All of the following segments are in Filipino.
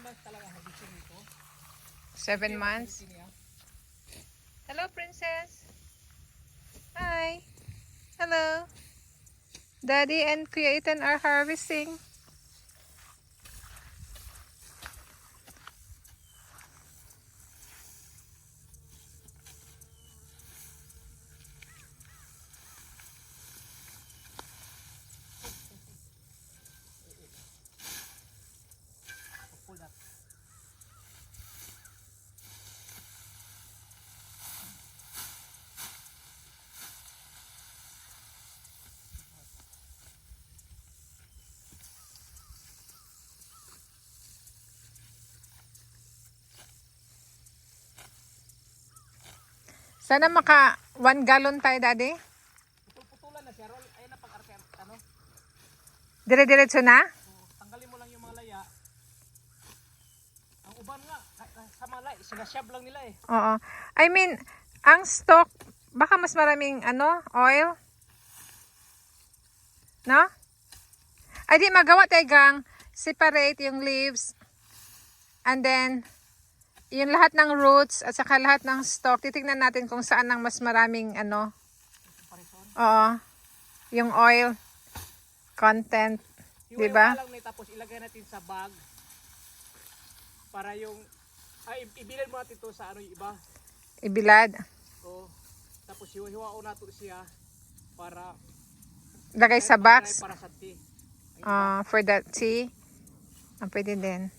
months talaga harvesting ito. 7 months. Hello, princess. Hi. Hello. Daddy and Kuya Ethan are harvesting. Pull that. Sana maka 1 gallon tayo, Daddy. Putol-putulan na siya. Roll. Ayun na pag-arte. Ano? Dire-diretso na? So, tanggalin mo lang yung mga laya. Ang uban nga, sa malay, sinasyab lang nila eh. Oo. I mean, ang stock, baka mas maraming oil. No? Ay di magawa tayo gang separate yung leaves. And then, yung lahat ng roots at saka lahat ng stock, titignan natin kung saan ang mas maraming Oo. Yung oil content. Diba? Lang na tapos ilagay natin sa bag. Para yung, ibilad mo natin ito sa yung iba. Ibilad. So, tapos hiwa-hiwao nato siya para Lagay sa box. Para sa tea. For that tea. Pwede din.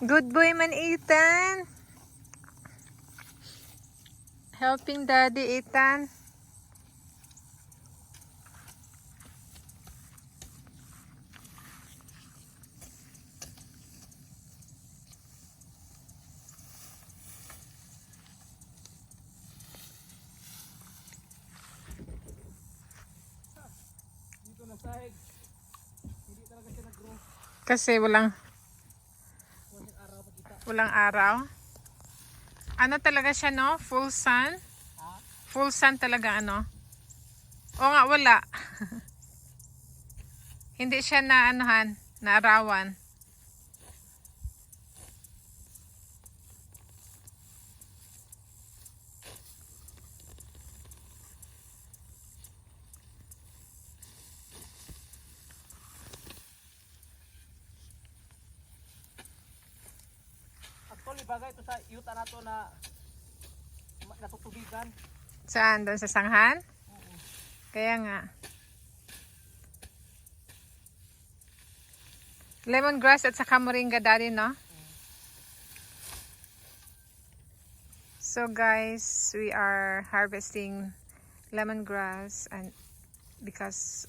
Good boy man, Ethan. Helping Daddy, Ethan. Dito na sahig. Hindi talaga siya nag-grow. Kasi walang araw. Ano talaga siya, no? Full sun? Full sun talaga, O nga, wala. Hindi siya na naarawan. Actually, bagay ito sa yuta nato na natutubigan. Saan? Doon sa sanghan? Kaya nga. Lemongrass at saka moringa, Daddy, no? So guys, we are harvesting lemongrass and because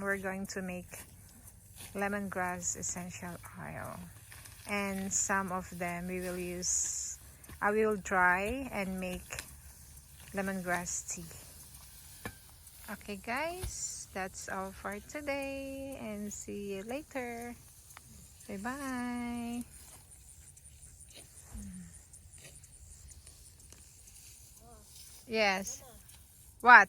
we're going to make lemongrass essential oil. And some of them I will dry and make lemongrass tea. Okay guys, that's all for today and see you later. Bye bye. Yes. What?